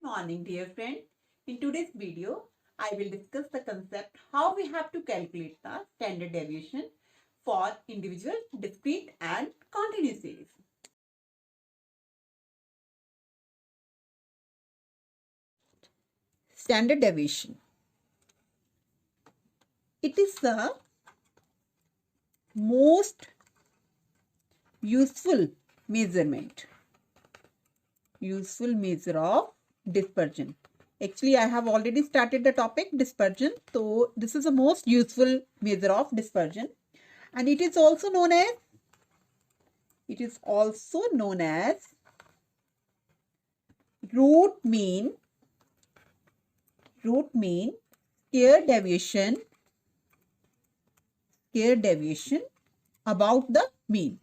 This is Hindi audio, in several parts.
morning, dear friend. In today's video, I will discuss the concept how we have to calculate the standard deviation for individual, discrete and continuous series. Standard deviation. It is the most useful measurement. Useful measure of dispersion. Actually, I have already started the topic dispersion. So, this is the most useful measure of dispersion. And it is also known as root mean square deviation about the mean.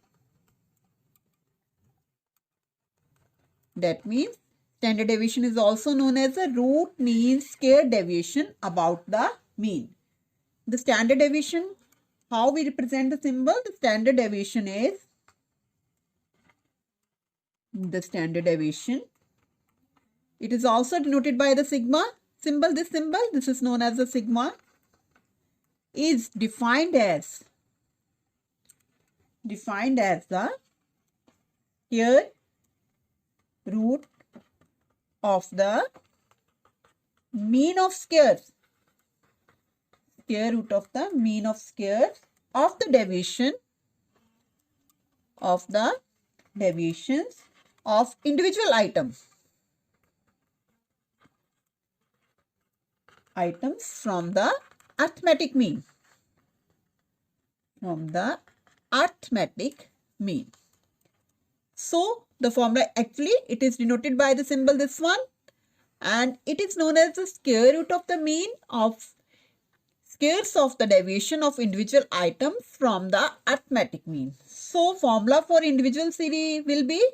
That means standard deviation is also known as a root mean square deviation about the mean. The standard deviation, how we represent the symbol? The standard deviation is it is also denoted by the sigma symbol. This is known as the sigma, is defined as the square root of the mean of squares. Square root of the mean of squares of the deviations of individual items from the arithmetic mean. So the formula, actually it is denoted by the symbol this one, and it is known as the square root of the mean of squares of the deviation of individual items from the arithmetic mean. So formula for individual series will be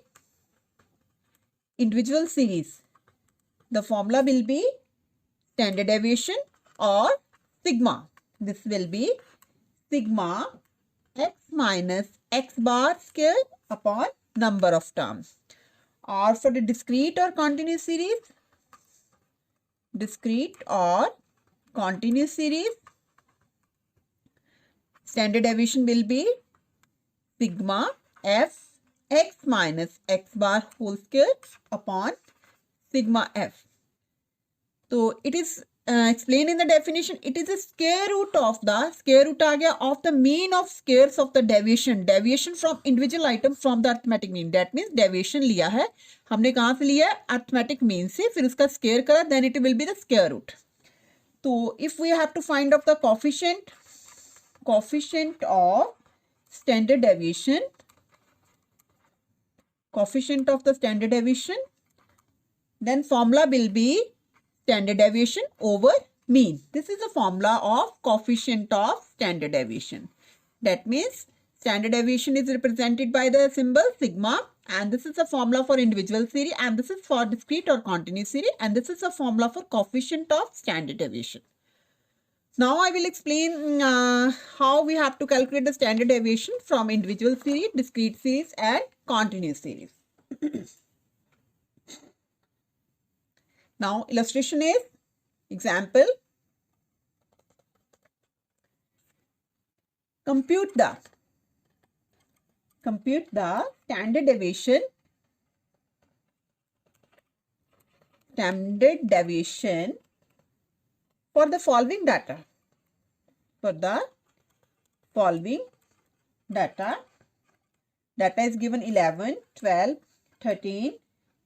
the formula will be standard deviation or sigma. This will be sigma x minus x bar square upon number of terms. Or for the discrete or continuous series, standard deviation will be sigma f x minus x bar whole square upon sigma f. So it is explained in the definition. It is a square root of the mean of squares of the deviation from individual items from the arithmetic mean. That means deviation लिया है हमने कहाँ से लिया है? Arithmetic mean से, फिर उसका square करा, then it will be the square root. So if we have to find out the coefficient of standard deviation, then formula will be standard deviation over mean. This is the formula of coefficient of standard deviation. That means standard deviation is represented by the symbol sigma, and this is the formula for individual series, and this is for discrete or continuous series, and this is the formula for coefficient of standard deviation. Now I will explain how we have to calculate the standard deviation from individual series, discrete series and continuous series. Now illustration is example. Compute the standard deviation for the following data. Data is given 11, 12, 13,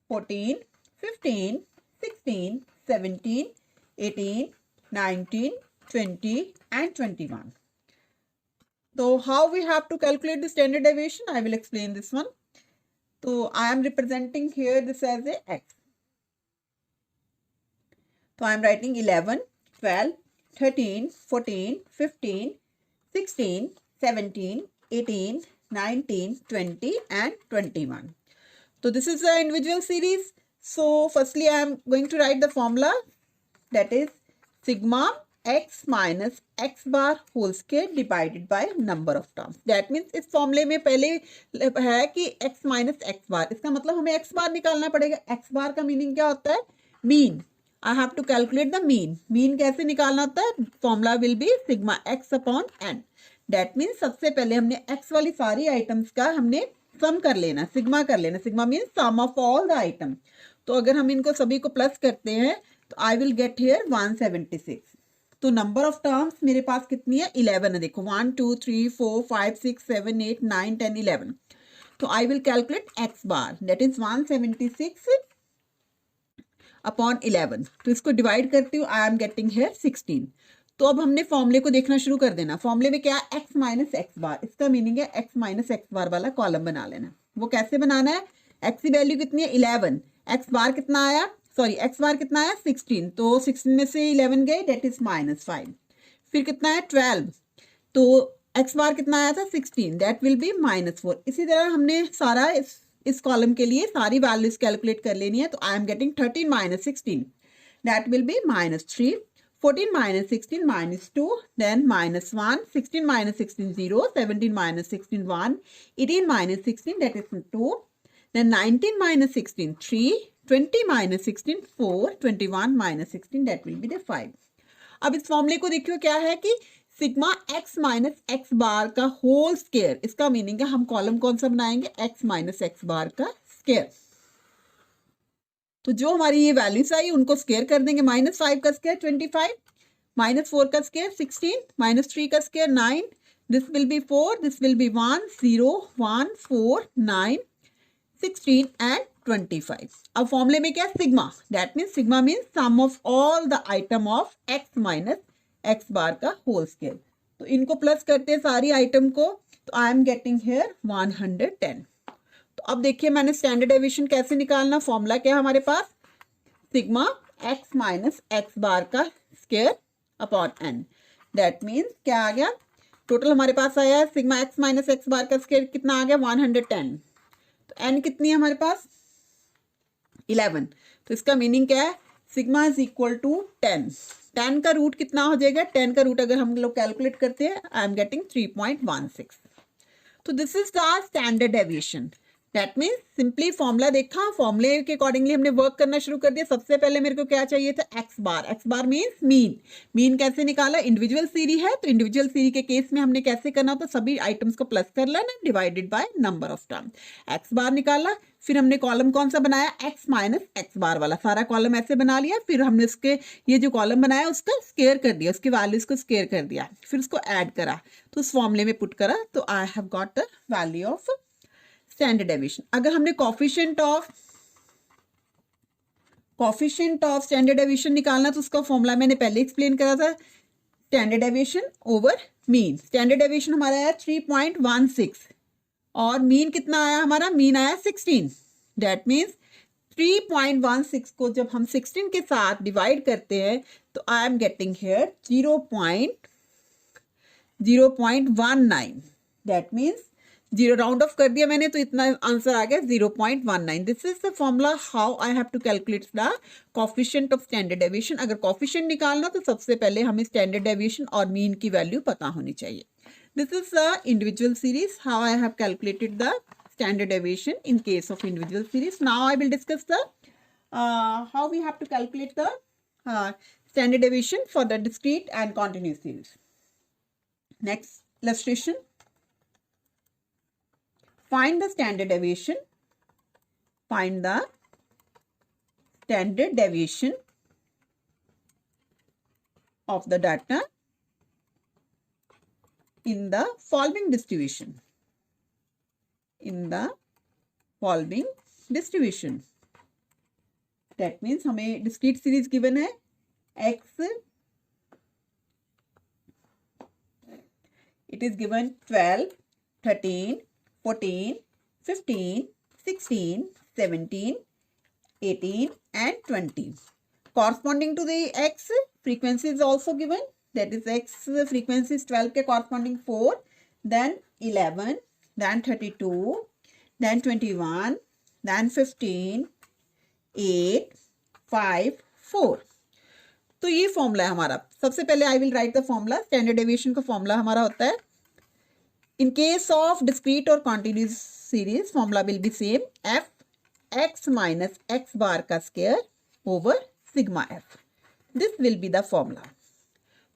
14, 15, 16, 17, 18, 19, 20 and 21. So how we have to calculate the standard deviation? I will explain this one. So I am representing here this as a x. So I am writing 11, 12, 13, 14, 15, 16, 17, 18, 19, 20 and 21. So this is the individual series. So firstly I am going to write the formula, that is sigma x minus x bar whole square divided by number of terms. That means इस फॉर्मूले में पहले है कि x minus x bar, इसका मतलब हमें x bar निकालना पड़ेगा. x bar का मीनिंग क्या होता है? Mean, I have to calculate the mean. Mean कैसे निकालना होता है? Formula will be sigma x upon n. That means सबसे पहले हमने एक्स वाली सारी आइटम्स का हमने सम कर लेना, सिग्मा कर लेना। Sigma means sum of all the item. तो अगर हम इनको सभी को प्लस करते हैं तो आई विल गेट हियर 176। तो नंबर ऑफ टर्म्स मेरे पास कितनी है? 11 है। देखो 1 2 3 4 5 6 7 8 9 10 11। तो I will calculate x bar, that is 176 upon 11। तो इसको डिवाइड करती हूँ, आई एम गेटिंग हियर 16। तो अब हमने फॉर्मूले को देखना शुरू कर देना। फॉर्मूले में क्या है? एक्स माइनस एक्स बार। इसका मीनिंग है एक्स माइनस एक्स बार वाला कॉलम बना लेना। वो कैसे बनाना है? एक्स की वैल्यू कितनी है? 11। एक्स बार कितना आया? सॉरी, एक्स बार कितना आया? 16। तो 16 में से 11 गए, डेट इज -5। फिर कितना है? 12। तो एक्स बार कितना आया था? 16, दैट विल बी -4। इसी तरह हमने सारा इस कॉलम के लिए सारी वैल्यूज कैलकुलेट कर लेनी है। तो I am getting 13 minus 16, that will B -3। 14 minus 16 -2, then -1, 16 minus 16 0, 17 minus 16 1, 18 minus 16 that is 2, then 19 minus 16 3, 20 minus 16 4, 21 minus 16 that will be the 5। अब इस फॉर्मूले को देखियो क्या है कि sigma x minus x bar का होल स्क्वायर। इसका मीनिंग है हम कॉलम कौन सा बनाएंगे? एक्स माइनस एक्स बार का स्क्वायर। तो जो हमारी ये वैल्यूज आई उनको स्क्वायर कर देंगे। -5 का स्क्वायर 25, -4 का स्क्वायर 16, -3 का square 9, this will be 4, this will be 1 0 1 4 9 16 and 25। अब फॉर्मूले में क्या? Sigma, that means sigma means sum of all the item of x minus x bar का होल स्क्वायर। तो इनको प्लस करते हैं सारी आइटम को, तो आई एम गेटिंग हियर 110। तो अब देखिए मैंने स्टैंडर्ड डेविएशन कैसे निकालना। फॉर्मूला क्या है हमारे पास? Sigma x minus x bar का square upon n. That means क्या आ गया? टोटल हमारे पास आया है sigma x minus x bar का स्क्वायर कितना आ गया? 110। तो एन कितनी है हमारे पास? 11। तो इसका मीनिंग क्या है? Sigma is equal to 10। 10 का रूट कितना हो जाएगा? 10 का रूट अगर हम लोग कैलकुलेट करते हैं, आई एम गेटिंग 3.16। तो this is the standard deviation. That means simply formula देखा, फॉर्मूले के अकॉर्डिंगली हमने वर्क करना शुरू कर दिया। सबसे पहले मेरे को क्या चाहिए था? X bar. X bar means mean. Mean कैसे निकाला? इंडिविजुअल सीरी है तो इंडिविजुअल सीरी के केस में हमने कैसे करना होता? सभी आइटम्स को प्लस कर लेना divided by number of term. X bar निकाला, फिर हमने कॉलम कौन सा बनाया? एक्स माइनस एक्स बार वाला। सारा कॉलम ऐसे बना लिया। फिर हमने उसके ये जो कॉलम बनाया उसका स्क्वायर कर दिया, उसकी वैल्यूज को स्क्वायर कर दिया, फिर उसको ऐड करा, तो उस फॉर्मूले में पुट करा, तो I have got the value of standard deviation. अगर हमने कोफिशिएंट ऑफ स्टैंडर्ड डेविएशन निकालना तो उसका फॉर्मूला मैंने पहले एक्सप्लेन करा था, standard deviation over mean. Standard deviation हमारा आया 3.16 और मीन कितना आया हमारा? मीन आया 16। दैट मीन्स 3.16 को जब हम 16 के साथ डिवाइड करते हैं तो I am getting here 0.19। That means 0 round off कर दिया मैंने तो इतना आंसर आ गया 0.19। This is the formula how I have to calculate the coefficient of standard deviation. अगर कोफिशिएंट निकालना तो सबसे पहले हमें स्टैंडर्ड डेविएशन और मीन की वैल्यू पता होनी चाहिए। This is the individual series, how I have calculated the standard deviation in case of individual series. Now I will discuss the how we have to calculate the standard deviation for the discrete and continuous series. Next illustration. Find the standard deviation. Find the standard deviation of the data in the following distribution. In the following distribution. That means हमें discrete series given है x, it is given 12, 13, 14, 15, 16, 17, 18 and 20. Corresponding to the x, frequency is also given. That is x frequency is 12 के corresponding 4, then 11, then 32, then 21, then 15, 8, 5, 4. तो ये फॉर्मूला है हमारा। सबसे पहले I will write the formula. Standard deviation का फॉर्मूला हमारा होता है, इन केस ऑफ डिस्क्रीट और continuous series formula will be same, f x minus x bar का square over sigma f. This will be the formula.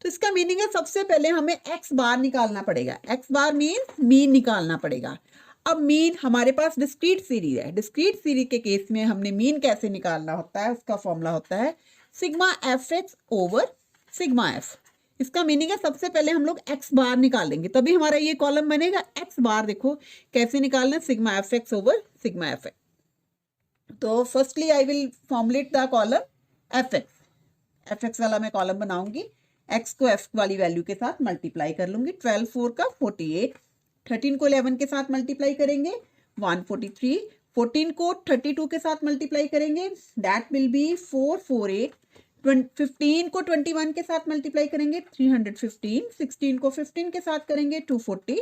तो इसका मीनिंग है सबसे पहले हमें एक्स बार निकालना पड़ेगा. एक्स बार मीन्स मीन निकालना पड़ेगा. अब मीन हमारे पास डिस्क्रीट सीरीज है. डिस्क्रीट सीरीज के केस में हमने मीन कैसे निकालना होता है, उसका फॉर्मूला होता है sigma F x over sigma F. इसका मीनिंग है सबसे पहले हम लोग एक्स बार निकालेंगे तभी हमारा ये कॉलम बनेगा. एक्स बार देखो कैसे निकालना है, sigma F x over sigma F x. तो firstly I will formulate the column f x. F x वाला मैं कॉलम बनाऊंगी. एक्स को एफ वाली वैल्यू के साथ मल्टीप्लाई कर लूंगी. 12 4 का 48. 13 को 11 के साथ मल्टीप्लाई करेंगे 143. 14 को 32 के साथ मल्टीप्लाई करेंगे दैट विल बी 448. 15 को 21 के साथ मल्टीप्लाई करेंगे 315. 16 को 15 के साथ करेंगे 240.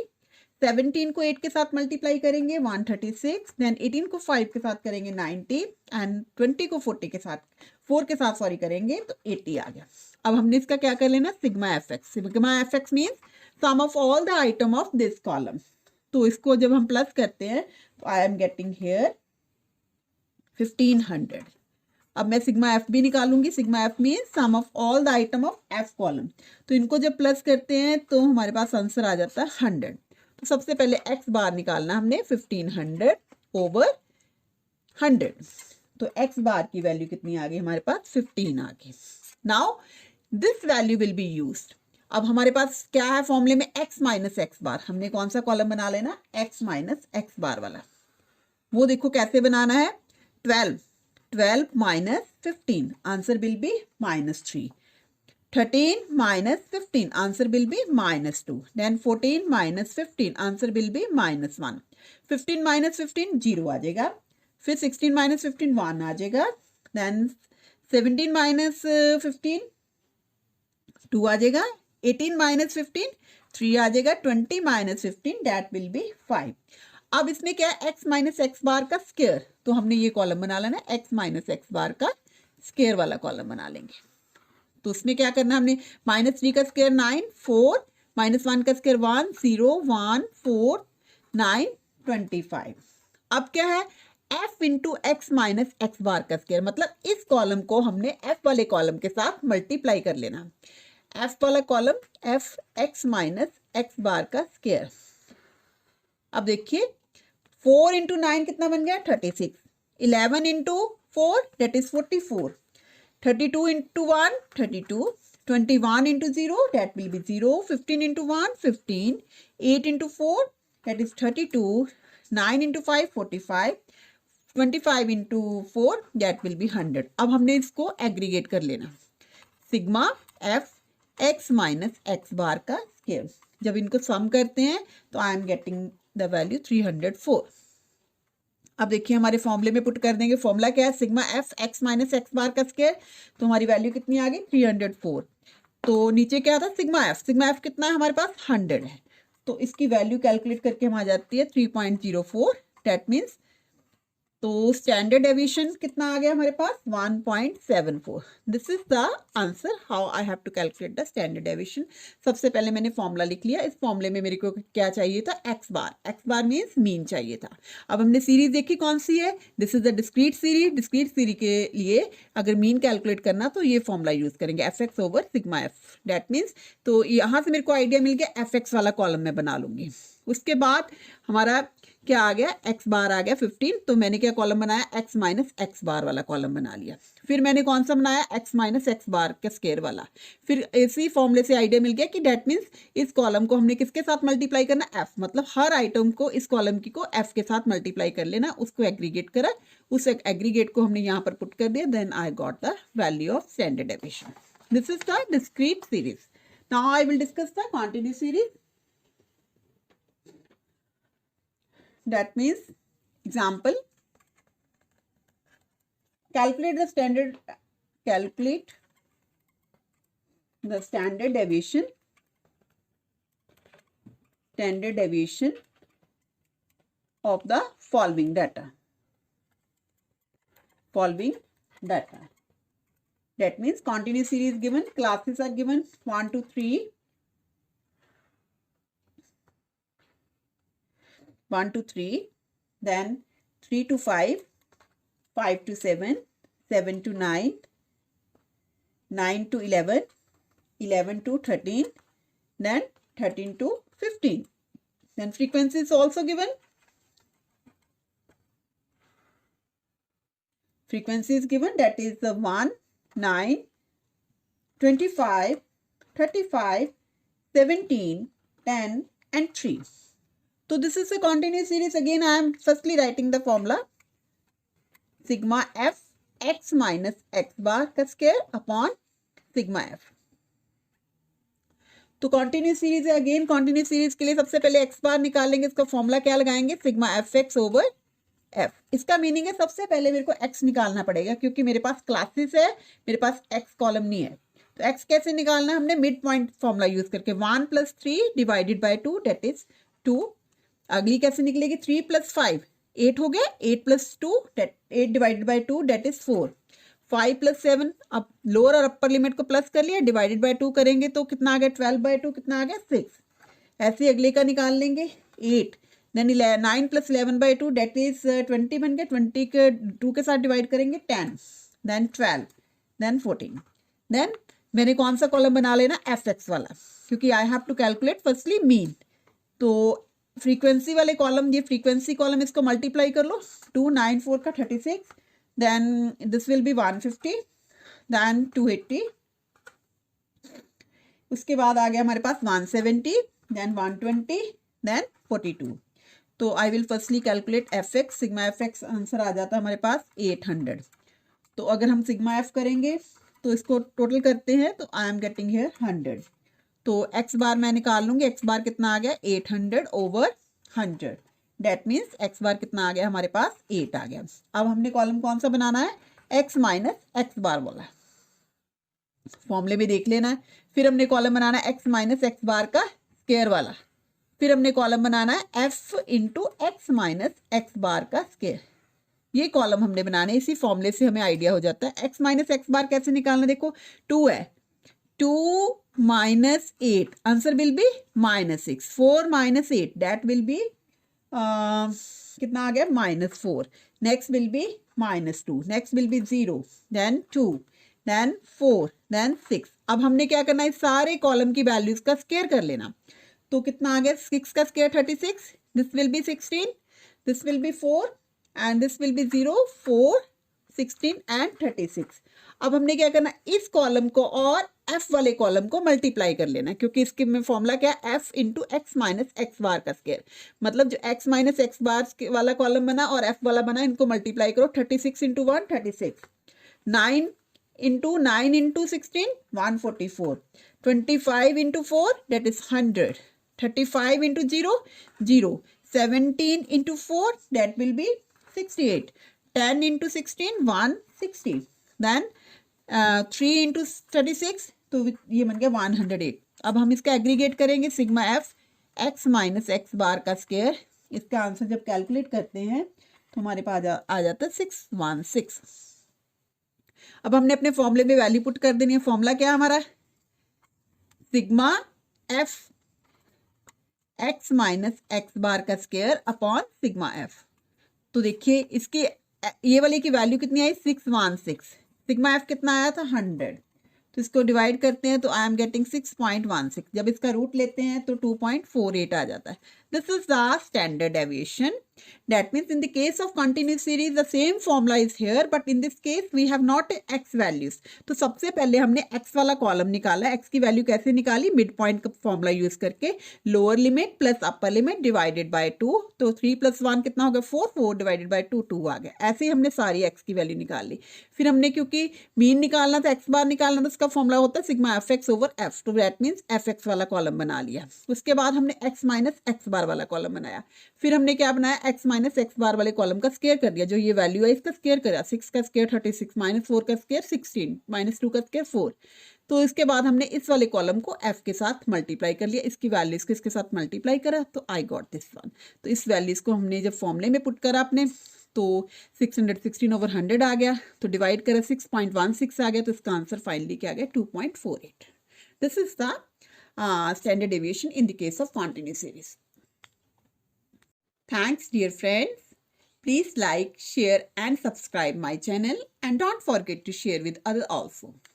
17 को 8 के साथ मल्टीप्लाई करेंगे 136. देन 18 को 5 के साथ करेंगे 90 एंड 20 को 40 के साथ 4 के साथ सॉरी करेंगे तो 80 आ गया. अब हमने इसका क्या कर लेना, sigma F x. Sigma F X means sum of all the item of this column. तो इसको जब हम प्लस करते हैं तो आई एम गेटिंग हियर 1500. अब मैं सिग्मा एफ भी निकालूंगी. Sigma f means sum of all the item of f column. तो इनको जब प्लस करते हैं तो हमारे पास आंसर आ जाता है 100. तो सबसे पहले एक्स बार निकालना हमने 1500 ओवर 100. तो एक्स बार की वैल्यू कितनी आ गई हमारे पास 15 आ गई. Now this value will be used. अब हमारे पास क्या है फॉर्मूले में, एक्स माइनस एक्स बार. हमने कौन सा कॉलम बना लेना, एक्स माइनस एक्स बार वाला. वो देखो कैसे बनाना है. 12 minus 15 answer will B -3. 13 minus 15 answer will be -2. Then 14 minus 15 answer will be -1. 15 minus 15 0 आ जाएगा. फिर 16 minus 15 1 आ जाएगा. Then 17 minus 15 2 आ जाएगा. 18 minus 15 3 आ जाएगा. 20 minus 15 that will be 5. अब इसमें क्या है, x माइनस एक्स बार का स्क्वायर. तो हमने ये कॉलम बना लेना, x माइनस एक्स बार का स्क्वायर वाला कॉलम बना लेंगे. तो उसमें क्या करना हमने, -3 का स्क्वायर 9, 4 -1 का स्क्वायर 1 0 1 4 9 25. अब क्या है, f into x minus x bar का स्क्वायर. मतलब इस कॉलम को हमने f वाले कॉलम के साथ मल्टीप्लाई कर लेना. f वाला column f x minus x bar का स्क्वायर. अब देखिए 4 इंटू 9 कितना बन गया 36. 11 into 4 that is 44. 32 into 1 32. 21 into 0 that will be 0. 15 into 1 15. 8 into 4 that is 32. 9 into 5 45. 25 into 4 that will be 100. अब हमने इसको एग्रीगेट कर लेना. Sigma F x minus x bar का स्क्वायर. जब इनको सम करते हैं तो I am getting the value 304. अब देखिए हमारे फॉर्मूले में पुट कर देंगे. फॉर्मूला क्या है, sigma F x minus x bar का स्क्वायर. तो हमारी वैल्यू कितनी आ गई 304. तो नीचे क्या था, सिग्मा एफ. सिग्मा एफ कितना है हमारे पास 100 है. तो इसकी वैल्यू कैलकुलेट करके हम आ जाती है 3.04. दैट मीन्स तो स्टैंडर्ड डेविएशन कितना आ गया हमारे पास 1.74. This is the answer how I have to calculate the standard deviation. सबसे पहले मैंने फॉर्मूला लिख लिया. इस फॉर्मूले में मेरे को क्या चाहिए था, x bar. X bar means mean चाहिए था. अब हमने सीरीज देखी कौन सी है, this is the discrete series. Discrete series के लिए अगर मीन कैलकुलेट करना तो ये फॉर्मूला यूज करेंगे, F x over sigma F. That means तो यहाँ से मेरे को आइडिया मिल गया, एफ एक्स वाला कॉलम में बना लूंगी. उसके बाद हमारा क्या आ गया, एक्स बार आ गया 15. तो मैंने क्या कॉलम बनाया, एक्स माइनस एक्स बार वाला कॉलम बना लिया. फिर मैंने कौन सा बनाया, एक्स माइनस एक्स बार का स्क्वायर वाला. फिर इसी फॉर्मूले से आइडिया मिल गया कि डेट मीन्स इस कॉलम को हमने किसके साथ मल्टीप्लाई करना, एफ. मतलब हर आइटम को इस कॉलम की को एफ के साथ मल्टीप्लाई कर लेना. उसको एग्रीगेट करा, उस एग्रीगेट को हमने यहाँ पर पुट कर दिया. Then I got the value of standard deviation. This is the discrete series. Now I will discuss the continuous series. That means example, calculate the standard deviation of the following data. That means continuous series given, classes are given 1 to 3. 1 to 3, then 3 to 5, 5 to 7, 7 to 9, 9 to 11, 11 to 13, then 13 to 15. Then frequency is also given. Frequency is given, that is the 1, 9, 25, 35, 17, 10 and 3. So this is a continuous series. Again, I am firstly writing the formula. Sigma f x minus x bar का square upon sigma f. तो कंटिन्यूस सीरीज है. अगेन कंटिन्यूस सीरीज के लिए सबसे पहले एक्स बार निकालेंगे. इसका फॉर्मूला क्या लगाएंगे? Sigma F x over F. इसका मीनिंग है सबसे पहले मेरे को एक्स निकालना पड़ेगा, क्योंकि मेरे पास क्लासेस है, मेरे पास एक्स कॉलम नहीं है. तो एक्स कैसे निकालना है? हमने मिड पॉइंट फॉर्मूला यूज करके 1 + 3 डिवाइडेड बाय 2 दैट इज 2. अगली कैसे निकलेगी? 3 + 5 8 हो गया. 8 + 2 8 डिवाइडेड बाय 2 दैट इज 4. 5 + 7, अब लोअर और अपर लिमिट को प्लस कर लिया, डिवाइडेड बाय 2 करेंगे तो कितना आ गया? 12/2 कितना आ गया? 6. ऐसे अगले का निकाल लेंगे 8. देन 9 + 11/2 दैट इज 20 बन गया. 20 के 2 के साथ डिवाइड करेंगे 10, देन 12, देन 14. देन मैंने कौन सा कॉलम बना लेना? एफ एक्स वाला, क्योंकि I have to calculate firstly mean. तो फ्रीक्वेंसी वाले कॉलम, ये फ्रीक्वेंसी कॉलम, इसको मल्टीप्लाई कर लो. 2 9 4 का 36, then this will be 150, then 280. उसके बाद आ गया हमारे पास 170, then 120, then 42. तो I will firstly calculate f x. Sigma F x answer आ जाता है हमारे पास 800. तो अगर हम सिग्मा एफ करेंगे तो इसको टोटल करते हैं तो आई एम गेटिंग हियर 100. तो एक्स बार मैं निकाल लूंगी. एक्स बार कितना आ गया? 800 ओवर 100. डेट मीन्स एक्स बार कितना आ गया हमारे पास? 8 आ गया. अब हमने कॉलम कौन सा बनाना है? एक्स माइनस एक्स बार वाला. फॉर्मूले में देख लेना है. फिर हमने कॉलम बनाना है एक्स माइनस एक्स बार का स्क्वायर वाला. फिर हमने कॉलम बनाना है f into x minus x bar का स्क्वायर. ये कॉलम हमने बनाने. इसी फॉर्मूले से हमें आइडिया हो जाता है. एक्स माइनस एक्स बार कैसे निकालना? देखो 2 है, 2 minus 8, answer will be -6. 4 minus 8 that will be कितना आ गया? -4. Next will be -2. Next will be 0, then 2, then 4, then 6. अब हमने क्या करना है? सारे कॉलम की वैल्यूज का स्क्वायर कर लेना. तो कितना आ गया? 6 का square 36, this will B 16, this will be 4 and this will be 0, 4, 16 and 36. अब हमने क्या करना? इस कॉलम को और एफ वाले कॉलम को मल्टीप्लाई कर लेना, क्योंकि इसके में फॉर्मूला क्या है? F into x minus x bar का स्क्वायर. मतलब जो एक्स माइनस एक्स बार वाला कॉलम बना और एफ वाला बना, इनको मल्टीप्लाई करो. 36 into 1 36, 9 into 9 into 16 144, 25 into 4 that is 100, 35 into 0 0, 17 into 4 that will be 68, 10 into 16 160, then 3 into 36 तो ये बन गया 108. अब हम इसका एग्रीगेट करेंगे. Sigma F x minus x bar का स्क्वायर. इसका आंसर जब कैलकुलेट करते हैं तो हमारे पास आ जाता है 616. अब हमने अपने फॉर्मूले में वैल्यू पुट कर देनी है. फॉर्मूला क्या है हमारा? Sigma F x minus x bar का स्क्वायर अपॉन सिग्मा एफ. तो देखिए इसकी ये वाले की वैल्यू कितनी आई? 616. सिग्मा एफ कितना आया था? 100. तो इसको डिवाइड करते हैं तो आई एम गेटिंग 6.16. जब इसका रूट लेते हैं तो 2.48 आ जाता है. This is the standard deviation. That means in the case of continuous series the same formula is here, but in this case we have not X values. तो सबसे पहले हमने एक्स वाला कॉलम निकाला. एक्स की वैल्यू कैसे निकाली? मिड पॉइंट का फॉर्मूला यूज करके. Lower limit plus upper limit divided by 2. तो 3 + 1 कितना हो गया? 4, 4 डिवाइडेड बाय 2 2 आ गया. ऐसे ही हमने सारी एक्स की वैल्यू निकाल ली. फिर हमने क्योंकि मीन निकालना था, एक्स बार निकालना था, उसका फॉर्मूला होता है sigma F x over F. तो दैट मीन्स एफ एक्स वाला कॉलम बना लिया. उसके बाद हमने एक्स माइनस एक्स बार वाला कॉलम बनाया. फिर हमने क्या बनाया? एक्स माइनस एक्स बार वाले कॉलम का स्क्वायर कर दिया. जो ये वैल्यू है इसका स्क्वायर करा. 6 का स्क्वायर 36, -4 का स्क्वायर 16, -2 का स्क्वायर 4. तो इसके बाद हमने इस वाले कॉलम को एफ के साथ मल्टीप्लाई कर लिया. इसकी वैल्यूज को इसके साथ मल्टीप्लाई करा तो आई गॉट दिस वन. तो इस वैल्यूज को हमने जब फॉर्मूले में पुट करा अपने तो 616 ओवर 100 आ गया. तो डिवाइड करा 6.16 आ गया. तो इसका आंसर फाइनली क्या आ गया? 2.48. This is the standard deviation in the case of continuous series. Thanks dear friends. Please like, share and subscribe my channel and don't forget to share with others also.